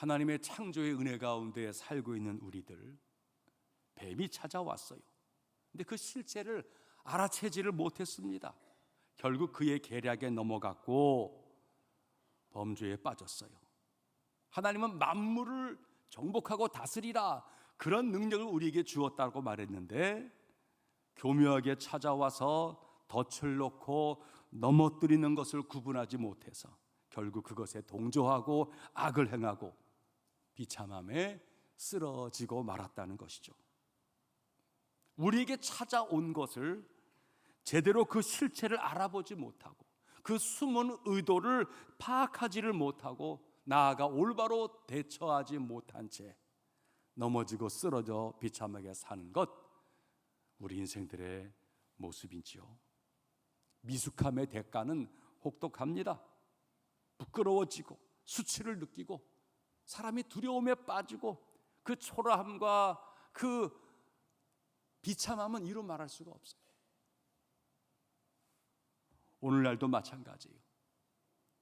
하나님의 창조의 은혜 가운데 살고 있는 우리들, 뱀이 찾아왔어요. 근데 그 실체를 알아채지를 못했습니다. 결국 그의 계략에 넘어갔고 범죄에 빠졌어요. 하나님은 만물을 정복하고 다스리라, 그런 능력을 우리에게 주었다고 말했는데 교묘하게 찾아와서 덫을 놓고 넘어뜨리는 것을 구분하지 못해서 결국 그것에 동조하고 악을 행하고 비참함에 쓰러지고 말았다는 것이죠. 우리에게 찾아온 것을 제대로 그 실체를 알아보지 못하고 그 숨은 의도를 파악하지를 못하고 나아가 올바로 대처하지 못한 채 넘어지고 쓰러져 비참하게 사는 것, 우리 인생들의 모습이지요. 미숙함의 대가는 혹독합니다. 부끄러워지고 수치를 느끼고 사람이 두려움에 빠지고 그 초라함과 그 비참함은 이루 말할 수가 없어요. 오늘날도 마찬가지예요.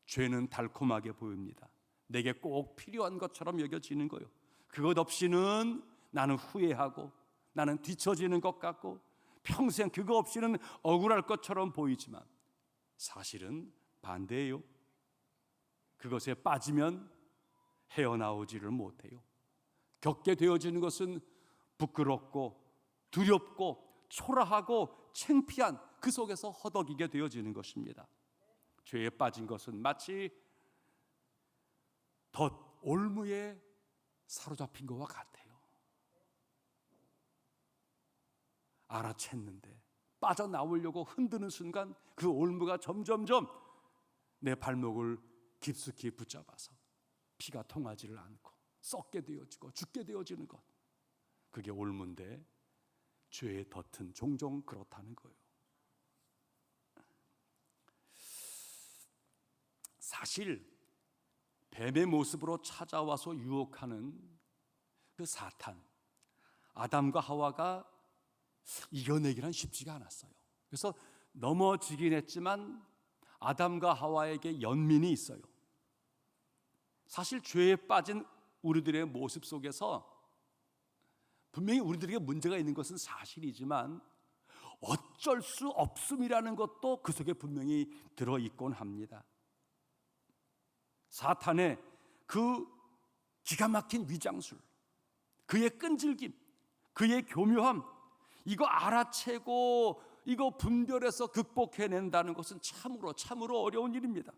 죄는 달콤하게 보입니다. 내게 꼭 필요한 것처럼 여겨지는 거예요. 그것 없이는 나는 후회하고 나는 뒤처지는 것 같고 평생 그거 없이는 억울할 것처럼 보이지만 사실은 반대예요. 그것에 빠지면 헤어나오지를 못해요. 겪게 되어지는 것은 부끄럽고 두렵고 초라하고 창피한 그 속에서 허덕이게 되어지는 것입니다. 죄에 빠진 것은 마치 덫 올무에 사로잡힌 것과 같아요. 알아챘는데 빠져나오려고 흔드는 순간 그 올무가 점점점 내 발목을 깊숙이 붙잡아서 피가 통하지를 않고 썩게 되어지고 죽게 되어지는 것, 그게 올무인데 죄의 덫은 종종 그렇다는 거예요. 사실 뱀의 모습으로 찾아와서 유혹하는 그 사탄, 아담과 하와가 이겨내기란 쉽지가 않았어요. 그래서 넘어지긴 했지만 아담과 하와에게 연민이 있어요. 사실 죄에 빠진 우리들의 모습 속에서 분명히 우리들에게 문제가 있는 것은 사실이지만 어쩔 수 없음이라는 것도 그 속에 분명히 들어있곤 합니다. 사탄의 그 기가 막힌 위장술, 그의 끈질김, 그의 교묘함, 이거 알아채고 이거 분별해서 극복해낸다는 것은 참으로 어려운 일입니다.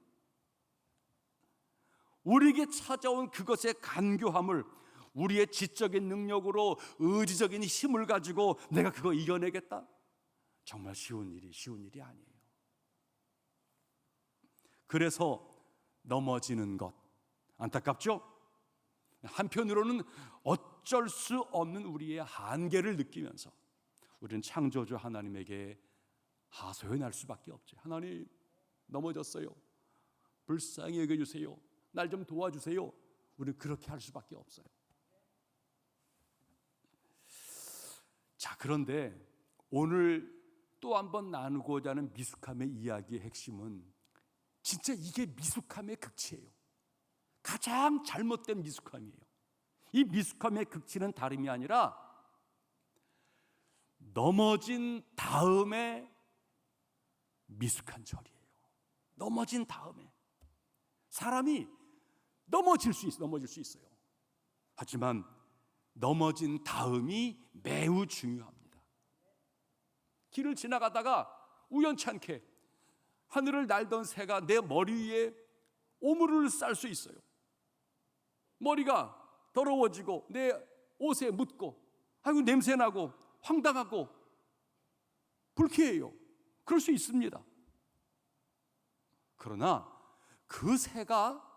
우리에게 찾아온 그것의 간교함을 우리의 지적인 능력으로 의지적인 힘을 가지고 내가 그거 이겨내겠다? 정말 쉬운 일이 아니에요. 그래서 넘어지는 것 안타깝죠? 한편으로는 어쩔 수 없는 우리의 한계를 느끼면서 우리는 창조주 하나님에게 하소연할 수밖에 없죠. 하나님, 넘어졌어요. 불쌍히 여겨주세요. 날 좀 도와주세요. 우리는 그렇게 할 수밖에 없어요. 자, 그런데 오늘 또 한 번 나누고자 하는 미숙함의 이야기의 핵심은 진짜 이게 미숙함의 극치예요. 가장 잘못된 미숙함이에요. 이 미숙함의 극치는 다름이 아니라 넘어진 다음에 미숙한 절이에요. 넘어진 다음에 사람이 넘어질 수 있어요. 하지만 넘어진 다음이 매우 중요합니다. 길을 지나가다가 우연찮게 하늘을 날던 새가 내 머리 위에 오물을 쌀 수 있어요. 머리가 더러워지고 내 옷에 묻고 아이고 냄새나고 황당하고 불쾌해요. 그럴 수 있습니다. 그러나 그 새가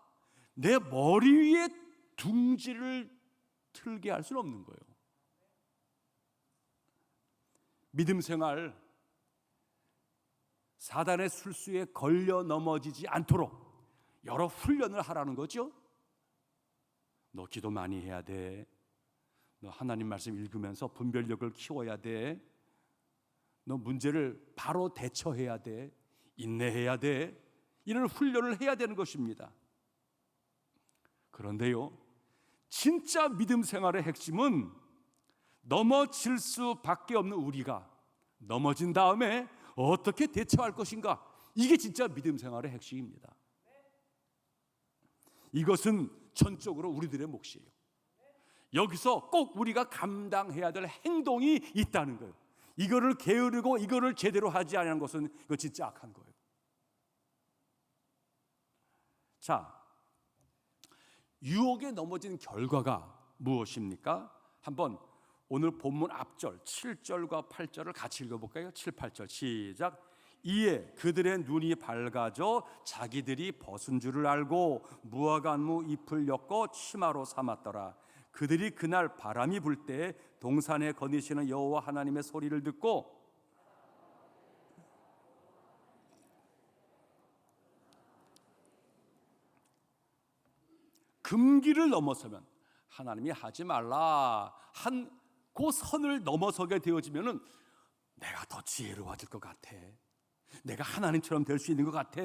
내 머리 위에 둥지를 틀게 할 수는 없는 거예요. 믿음 생활, 사단의 술수에 걸려 넘어지지 않도록 여러 훈련을 하라는 거죠. 너 기도 많이 해야 돼. 너 하나님 말씀 읽으면서 분별력을 키워야 돼. 너 문제를 바로 대처해야 돼. 인내해야 돼. 이런 훈련을 해야 되는 것입니다. 그런데요, 진짜 믿음 생활의 핵심은 넘어질 수밖에 없는 우리가 넘어진 다음에 어떻게 대처할 것인가, 이게 진짜 믿음 생활의 핵심입니다. 이것은 전적으로 우리들의 몫이에요. 여기서 꼭 우리가 감당해야 될 행동이 있다는 거예요. 이거를 게으르고 이거를 제대로 하지 않는 것은 이거 진짜 악한 거예요. 자, 유혹에 넘어진 결과가 무엇입니까? 한번 오늘 본문 앞절 7절과 8절을 같이 읽어볼까요? 7, 8절 시작. 이에 그들의 눈이 밝아져 자기들이 벗은 줄을 알고 무화과나무 잎을 엮어 치마로 삼았더라. 그들이 그날 바람이 불 때 동산에 거니시는 여호와 하나님의 소리를 듣고 금기를 넘어서면, 하나님이 하지 말라 한 그 선을 넘어서게 되어지면은 내가 더 지혜로워질 것 같아, 내가 하나님처럼 될 수 있는 것 같아.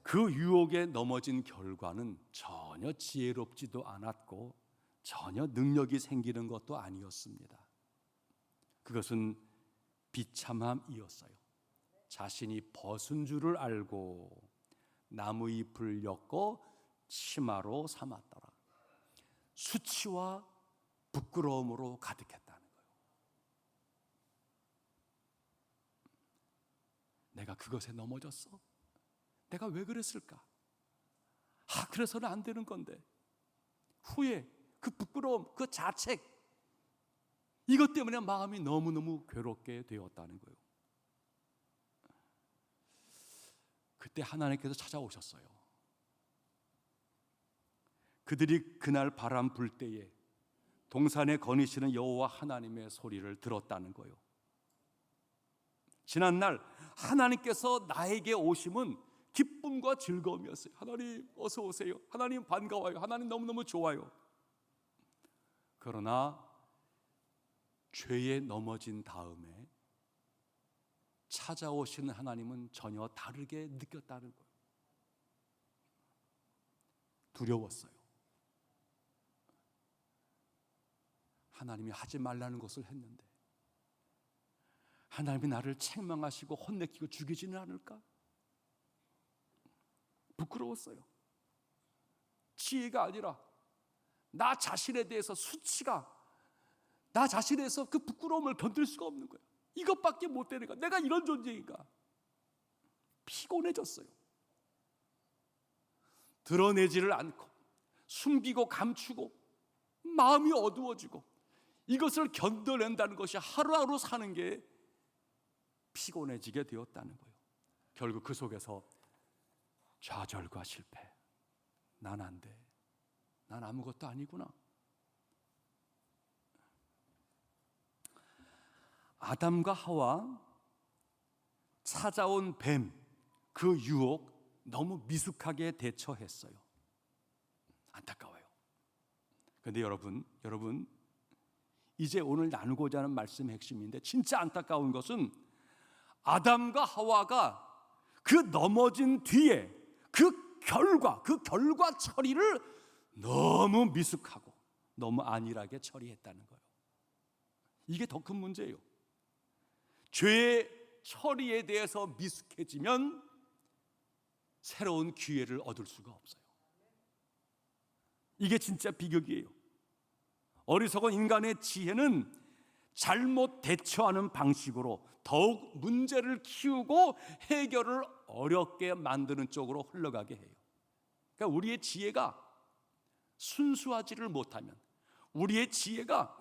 그 유혹에 넘어진 결과는 전혀 지혜롭지도 않았고 전혀 능력이 생기는 것도 아니었습니다. 그것은 비참함이었어요. 자신이 벗은 줄을 알고 나무 잎을 엮어 치마로 삼았더라. 수치와 부끄러움으로 가득했다는 거예요. 내가 그것에 넘어졌어? 내가 왜 그랬을까? 그래서는 안 되는 건데. 후회, 그 부끄러움, 그 자책, 이것 때문에 마음이 너무너무 괴롭게 되었다는 거예요. 그때 하나님께서 찾아오셨어요. 그들이 그날 바람 불 때에 동산에 거니시는 여호와 하나님의 소리를 들었다는 거예요. 지난날 하나님께서 나에게 오심은 기쁨과 즐거움이었어요. 하나님 어서 오세요, 하나님 반가워요, 하나님 너무너무 좋아요. 그러나 죄에 넘어진 다음에 찾아오시는 하나님은 전혀 다르게 느꼈다는 거예요. 두려웠어요. 하나님이 하지 말라는 것을 했는데 하나님이 나를 책망하시고 혼내키고 죽이지는 않을까? 부끄러웠어요. 지혜가 아니라 나 자신에 대해서 수치가, 나 자신에 대해서 그 부끄러움을 견딜 수가 없는 거예요. 이것밖에 못 되는 거야. 내가 이런 존재인가? 피곤해졌어요. 드러내지를 않고 숨기고 감추고 마음이 어두워지고 이것을 견뎌낸다는 것이 하루하루 사는 게 피곤해지게 되었다는 거예요. 결국 그 속에서 좌절과 실패. 난 안 돼. 난 아무것도 아니구나. 아담과 하와 찾아온 뱀, 그 유혹 너무 미숙하게 대처했어요. 안타까워요. 그런데 여러분 이제 오늘 나누고자 하는 말씀의 핵심인데, 진짜 안타까운 것은 아담과 하와가 그 넘어진 뒤에 그 결과 처리를 너무 미숙하고 너무 안일하게 처리했다는 거예요. 이게 더 큰 문제예요. 죄의 처리에 대해서 미숙해지면 새로운 기회를 얻을 수가 없어요. 이게 진짜 비극이에요. 어리석은 인간의 지혜는 잘못 대처하는 방식으로 더욱 문제를 키우고 해결을 어렵게 만드는 쪽으로 흘러가게 해요. 그러니까 우리의 지혜가 순수하지를 못하면, 우리의 지혜가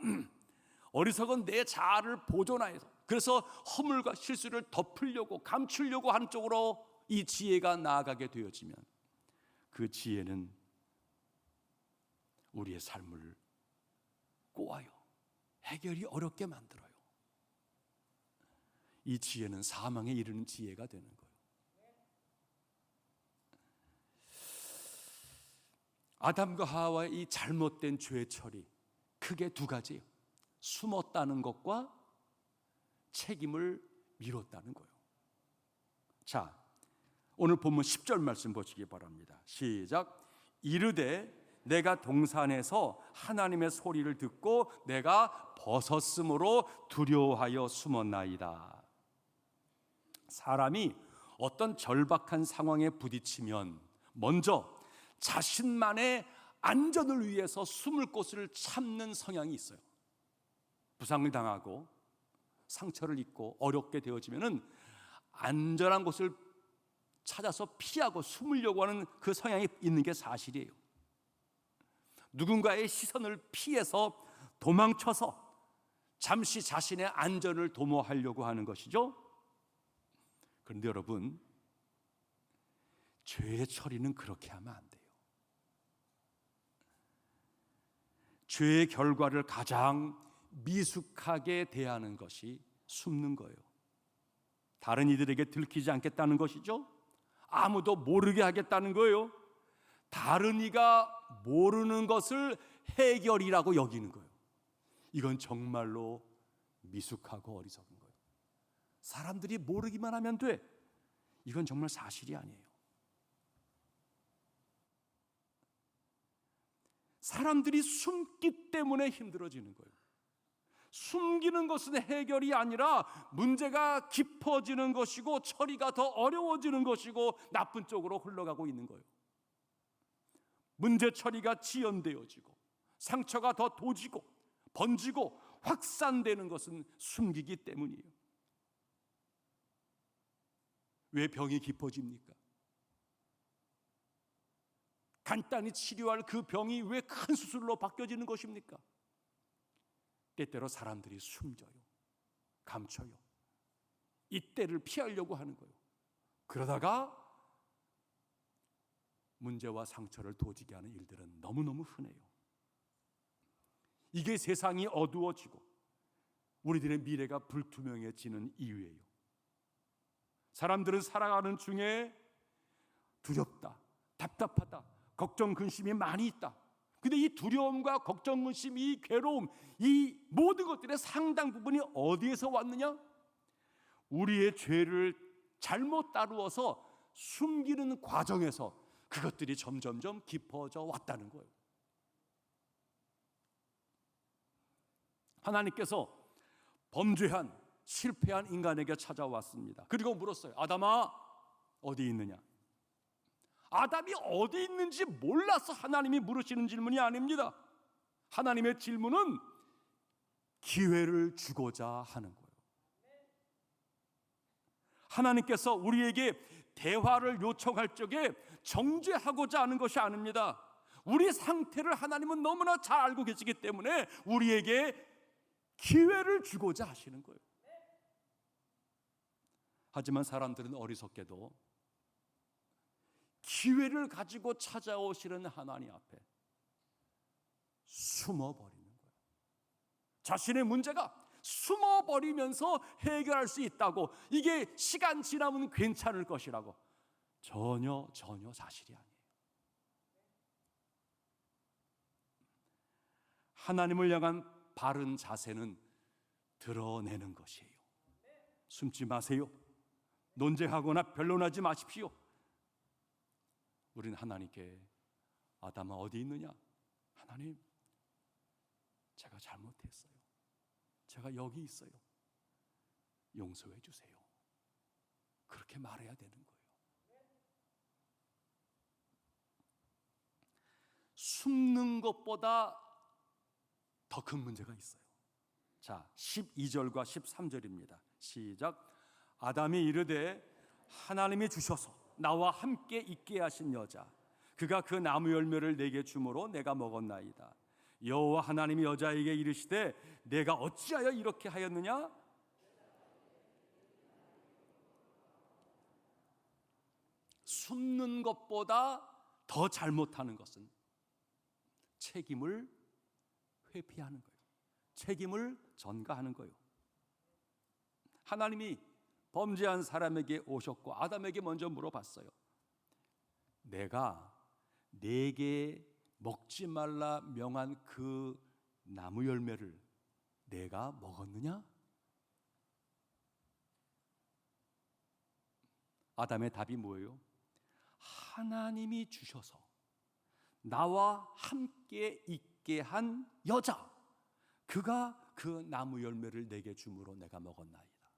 어리석은 내 자아를 보존하여서, 그래서 허물과 실수를 덮으려고 감추려고 하는 쪽으로 이 지혜가 나아가게 되어지면 그 지혜는 우리의 삶을 꼬아요. 해결이 어렵게 만들어요. 이 지혜는 사망에 이르는 지혜가 되는 거예요. 아담과 하와의 이 잘못된 죄 처리, 크게 두 가지예요. 숨었다는 것과 책임을 미뤘다는 거예요. 자, 오늘 본문 10절 말씀 보시기 바랍니다. 시작. 이르되 내가 동산에서 하나님의 소리를 듣고 내가 벗었으므로 두려워하여 숨었나이다. 사람이 어떤 절박한 상황에 부딪히면 먼저 자신만의 안전을 위해서 숨을 곳을 찾는 성향이 있어요. 부상을 당하고 상처를 입고 어렵게 되어지면은 안전한 곳을 찾아서 피하고 숨으려고 하는 그 성향이 있는 게 사실이에요. 누군가의 시선을 피해서 도망쳐서 잠시 자신의 안전을 도모하려고 하는 것이죠. 그런데 여러분, 죄의 처리는 그렇게 하면 안 돼요. 죄의 결과를 가장 미숙하게 대하는 것이 숨는 거예요. 다른 이들에게 들키지 않겠다는 것이죠. 아무도 모르게 하겠다는 거예요. 다른 이가 모르는 것을 해결이라고 여기는 거예요. 이건 정말로 미숙하고 어리석은 거예요. 사람들이 모르기만 하면 돼. 이건 정말 사실이 아니에요. 사람들이 숨기 때문에 힘들어지는 거예요. 숨기는 것은 해결이 아니라 문제가 깊어지는 것이고 처리가 더 어려워지는 것이고 나쁜 쪽으로 흘러가고 있는 거예요. 문제 처리가 지연되어지고 상처가 더 도지고 번지고 확산되는 것은 숨기기 때문이에요. 왜 병이 깊어집니까? 간단히 치료할 그 병이 왜 큰 수술로 바뀌어지는 것입니까? 때때로 사람들이 숨겨요. 감춰요. 이때를 피하려고 하는 거예요. 그러다가 문제와 상처를 도지게 하는 일들은 너무너무 흔해요. 이게 세상이 어두워지고 우리들의 미래가 불투명해지는 이유예요. 사람들은 살아가는 중에 두렵다, 답답하다, 걱정, 근심이 많이 있다. 근데 이 두려움과 걱정, 근심, 이 괴로움, 이 모든 것들의 상당 부분이 어디에서 왔느냐? 우리의 죄를 잘못 다루어서 숨기는 과정에서 그것들이 점점점 깊어져 왔다는 거예요. 하나님께서 범죄한, 실패한 인간에게 찾아왔습니다. 그리고 물었어요. 아담아, 어디 있느냐? 아담이 어디 있는지 몰라서 하나님이 물으시는 질문이 아닙니다. 하나님의 질문은 기회를 주고자 하는 거예요. 하나님께서 우리에게 대화를 요청할 적에 정죄하고자 하는 것이 아닙니다. 우리 상태를 하나님은 너무나 잘 알고 계시기 때문에 우리에게 기회를 주고자 하시는 거예요. 하지만 사람들은 어리석게도 기회를 가지고 찾아오시는 하나님 앞에 숨어버리는 거예요. 자신의 문제가 숨어버리면서 해결할 수 있다고, 이게 시간 지나면 괜찮을 것이라고, 전혀 사실이 아니에요. 하나님을 향한 바른 자세는 드러내는 것이에요. 숨지 마세요. 논쟁하거나 변론하지 마십시오. 우리는 하나님께 아담아 어디 있느냐? 하나님, 제가 잘못했어요. 제가 여기 있어요. 용서해 주세요. 그렇게 말해야 되는 거예요. 숨는 것보다 더 큰 문제가 있어요. 자, 12절과 13절입니다. 시작. 아담이 이르되 하나님이 주셔서 나와 함께 있게 하신 여자, 그가 그 나무 열매를 내게 주므로 내가 먹었나이다. 여호와 하나님이 여자에게 이르시되 내가 어찌하여 이렇게 하였느냐? 숨는 것보다 더 잘못하는 것은 책임을 회피하는 거예요. 책임을 전가하는 거예요. 하나님이 범죄한 사람에게 오셨고 아담에게 먼저 물어봤어요. 내가 네게 먹지 말라 명한 그 나무 열매를 내가 먹었느냐? 아담의 답이 뭐예요? 하나님이 주셔서 나와 함께 있게 한 여자, 그가 그 나무 열매를 내게 주므로 내가 먹었나이다.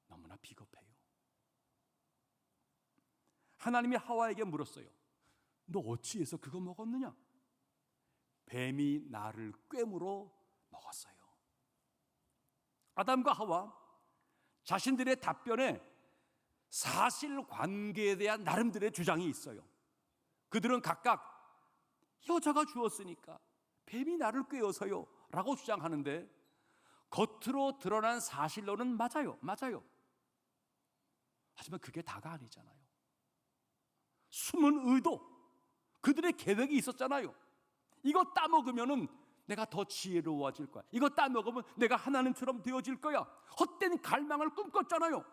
너무나 비겁해요. 하나님이 하와에게 물었어요. 너 어찌해서 그거 먹었느냐? 뱀이 나를 꿰물어 먹었어요. 아담과 하와 자신들의 답변에 사실관계에 대한 나름대로의 주장이 있어요. 그들은 각각 여자가 주었으니까 뱀이 나를 꿰어서요 라고 주장하는데, 겉으로 드러난 사실로는 맞아요. 하지만 그게 다가 아니잖아요. 숨은 의도, 그들의 계획이 있었잖아요. 이거 따먹으면은 내가 더 지혜로워질 거야. 이거 따먹으면 내가 하나님처럼 되어질 거야. 헛된 갈망을 꿈꿨잖아요.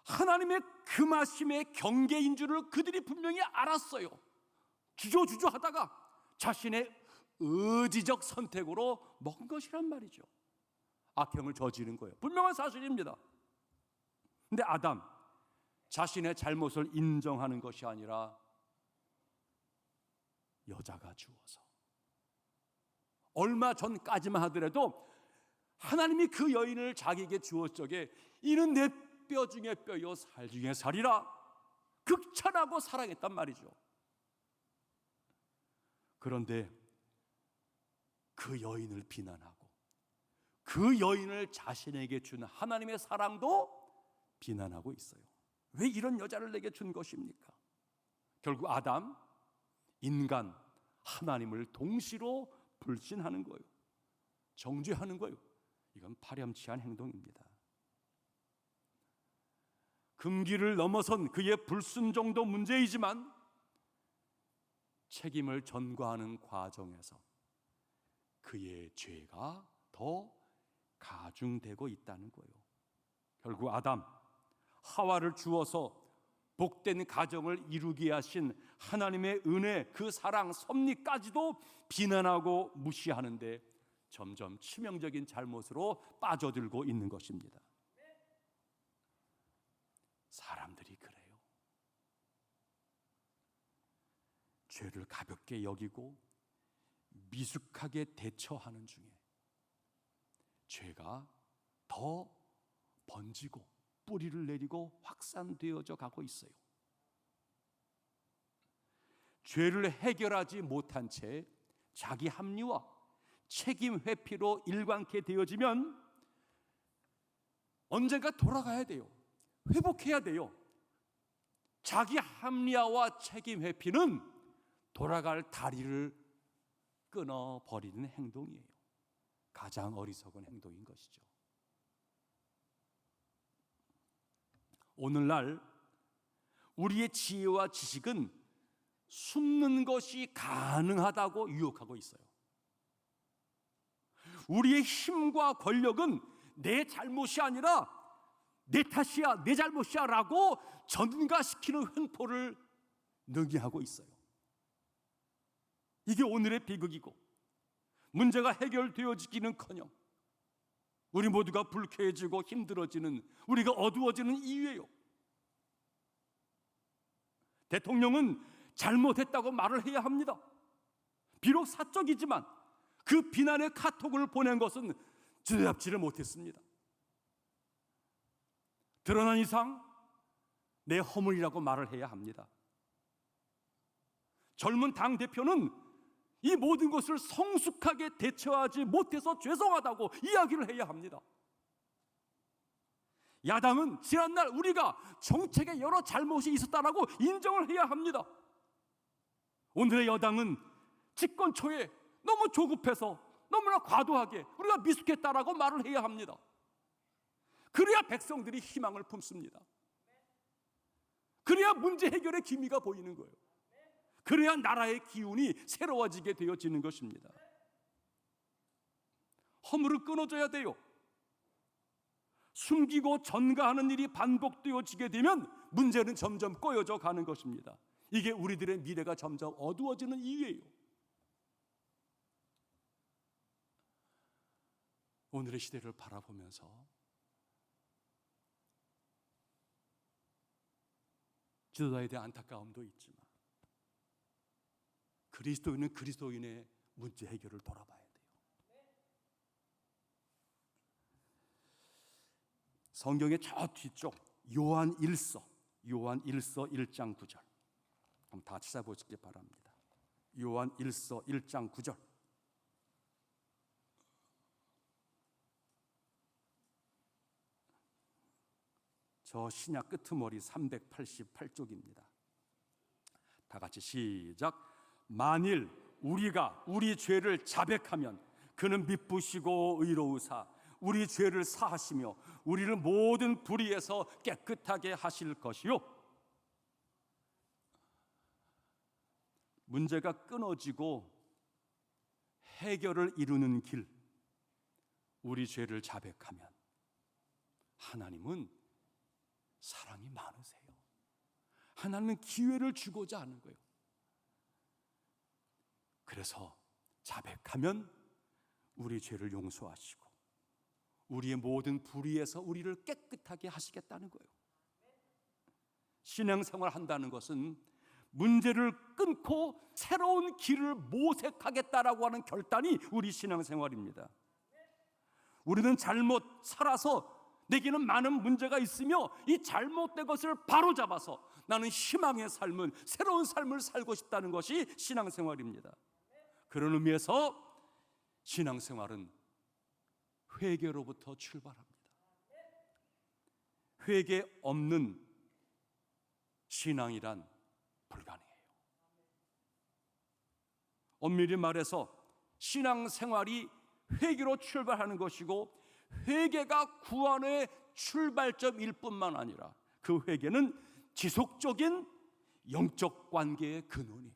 하나님의 금하심의 경계인 줄을 그들이 분명히 알았어요. 주저주저 하다가 자신의 의지적 선택으로 먹은 것이란 말이죠. 악행을 저지른 거예요. 분명한 사실입니다. 근데 아담, 자신의 잘못을 인정하는 것이 아니라 여자가 주어서, 얼마 전까지만 하더라도 하나님이 그 여인을 자기에게 주었 적에 이는 내 뼈 중에 뼈요 살 중에 살이라 극찬하고 사랑했단 말이죠. 그런데 그 여인을 비난하고 그 여인을 자신에게 준 하나님의 사랑도 비난하고 있어요. 왜 이런 여자를 내게 준 것입니까? 결국 아담, 인간, 하나님을 동시로 불신하는 거예요. 정죄하는 거예요. 이건 파렴치한 행동입니다. 금기를 넘어선 그의 불순종도 문제이지만 책임을 전가하는 과정에서 그의 죄가 더 가중되고 있다는 거예요. 결국 아담, 하와를 주어서 복된 가정을 이루게 하신 하나님의 은혜, 그 사랑, 섭리까지도 비난하고 무시하는데 점점 치명적인 잘못으로 빠져들고 있는 것입니다. 사람들이 그래요. 죄를 가볍게 여기고 미숙하게 대처하는 중에 죄가 더 번지고 뿌리를 내리고 확산되어져 가고 있어요. 죄를 해결하지 못한 채 자기 합리화, 책임 회피로 일관케 되어지면 언젠가 돌아가야 돼요. 회복해야 돼요. 자기 합리화와 책임 회피는 돌아갈 다리를 끊어버리는 행동이에요. 가장 어리석은 행동인 것이죠. 오늘날 우리의 지혜와 지식은 숨는 것이 가능하다고 유혹하고 있어요. 우리의 힘과 권력은 내 잘못이 아니라 내 탓이야, 내 잘못이야 라고 전가시키는 횡포를 능히하고 있어요. 이게 오늘의 비극이고, 문제가 해결되어지기는커녕 우리 모두가 불쾌해지고 힘들어지는, 우리가 어두워지는 이유예요. 대통령은 잘못했다고 말을 해야 합니다. 비록 사적이지만 그 비난의 카톡을 보낸 것은 주저잡지를 못했습니다. 드러난 이상 내 허물이라고 말을 해야 합니다. 젊은 당대표는 이 모든 것을 성숙하게 대처하지 못해서 죄송하다고 이야기를 해야 합니다. 야당은 지난날 우리가 정책에 여러 잘못이 있었다라고 인정을 해야 합니다. 오늘의 여당은 집권 초에 너무 조급해서 너무나 과도하게 우리가 미숙했다라고 말을 해야 합니다. 그래야 백성들이 희망을 품습니다. 그래야 문제 해결의 기미가 보이는 거예요. 그래야 나라의 기운이 새로워지게 되어지는 것입니다. 허물을 끊어줘야 돼요. 숨기고 전가하는 일이 반복되어지게 되면 문제는 점점 꼬여져 가는 것입니다. 이게 우리들의 미래가 점점 어두워지는 이유예요. 오늘의 시대를 바라보면서 지도자에 대한 안타까움도 있지만 그리스도인은 그리스도인의 문제 해결을 돌아봐야 돼요. 성경의 저 뒤쪽 요한 1서 1장 9절 한번 다 찾아보시기 바랍니다. 요한 1서 1장 9절. 저 신약 끄트머리 388쪽입니다. 다 같이 시작. 만일 우리가 우리 죄를 자백하면 그는 미쁘시고 의로우사 우리 죄를 사하시며 우리를 모든 불의에서 깨끗하게 하실 것이요. 문제가 끊어지고 해결을 이루는 길, 우리 죄를 자백하면 하나님은 사랑이 많으세요. 하나님은 기회를 주고자 하는 거예요. 그래서 자백하면 우리 죄를 용서하시고 우리의 모든 불의에서 우리를 깨끗하게 하시겠다는 거예요. 신앙생활 한다는 것은 문제를 끊고 새로운 길을 모색하겠다라고 하는 결단이 우리 신앙생활입니다. 우리는 잘못 살아서 내게는 많은 문제가 있으며 이 잘못된 것을 바로잡아서 나는 희망의 삶은 새로운 삶을 살고 싶다는 것이 신앙생활입니다. 그런 의미에서 신앙생활은 회개로부터 출발합니다. 회개 없는 신앙이란 불가능해요. 엄밀히 말해서 신앙생활이 회개로 출발하는 것이고 회개가 구원의 출발점일 뿐만 아니라 그 회개는 지속적인 영적 관계의 근원이에요.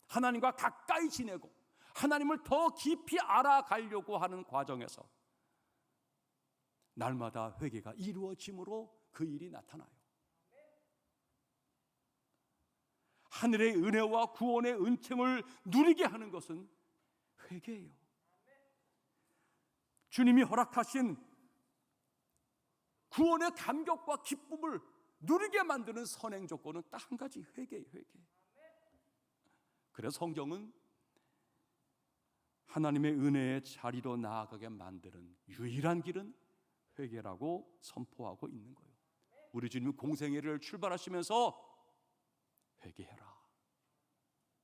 하나님과 가까이 지내고 하나님을 더 깊이 알아가려고 하는 과정에서 날마다 회개가 이루어짐으로 그 일이 나타나요. 하늘의 은혜와 구원의 은총을 누리게 하는 것은 회개예요. 주님이 허락하신 구원의 감격과 기쁨을 누리게 만드는 선행 조건은 딱 한 가지, 회개예요. 회개. 그래서 성경은 하나님의 은혜의 자리로 나아가게 만드는 유일한 길은 회개라고 선포하고 있는 거예요. 우리 주님이 공생애를 출발하시면서 회개해라,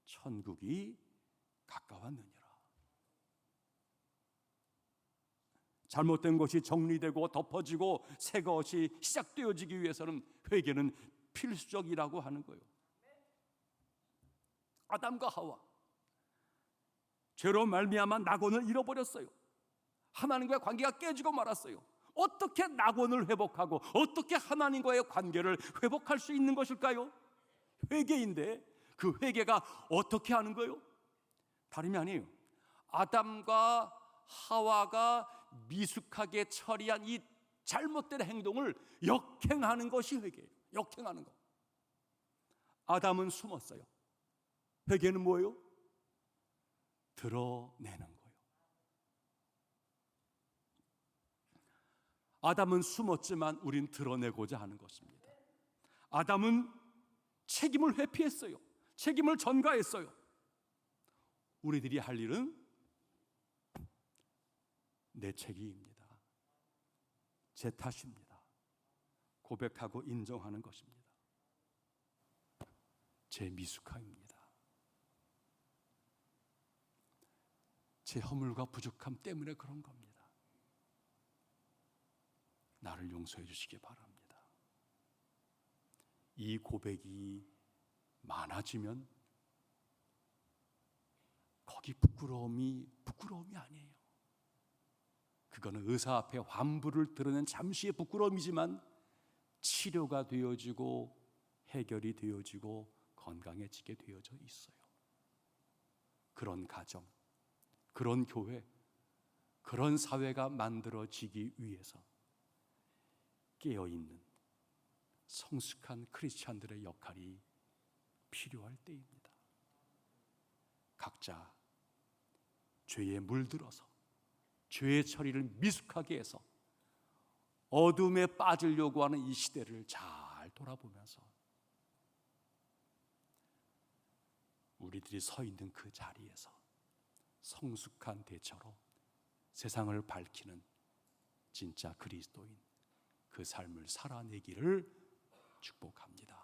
천국이 가까웠느니라. 잘못된 것이 정리되고 덮어지고 새 것이 시작되어지기 위해서는 회개는 필수적이라고 하는 거예요. 아담과 하와 죄로 말미암아 낙원을 잃어버렸어요. 하나님과의 관계가 깨지고 말았어요. 어떻게 낙원을 회복하고 어떻게 하나님과의 관계를 회복할 수 있는 것일까요? 회개인데 그 회개가 어떻게 하는 거예요? 다름이 아니에요. 아담과 하와가 미숙하게 처리한 이 잘못된 행동을 역행하는 것이 회개예요. 역행하는 것. 아담은 숨었어요. 회개는 뭐예요? 드러내는 거예요. 아담은 숨었지만 우린 드러내고자 하는 것입니다. 아담은 책임을 회피했어요. 책임을 전가했어요. 우리들이 할 일은 내 책임입니다. 제 탓입니다. 고백하고 인정하는 것입니다. 제 미숙함입니다. 제 허물과 부족함 때문에 그런 겁니다. 나를 용서해 주시기 바랍니다. 이 고백이 많아지면 거기 부끄러움이 아니에요. 그거는 의사 앞에 환부를 드러낸 잠시의 부끄러움이지만 치료가 되어지고 해결이 되어지고 건강해지게 되어져 있어요. 그런 가정, 그런 교회, 그런 사회가 만들어지기 위해서 깨어있는 성숙한 크리스찬들의 역할이 필요할 때입니다. 각자 죄에 물들어서 죄의 처리를 미숙하게 해서 어둠에 빠지려고 하는 이 시대를 잘 돌아보면서 우리들이 서 있는 그 자리에서 성숙한 대처로 세상을 밝히는 진짜 그리스도인 그 삶을 살아내기를 축복합니다.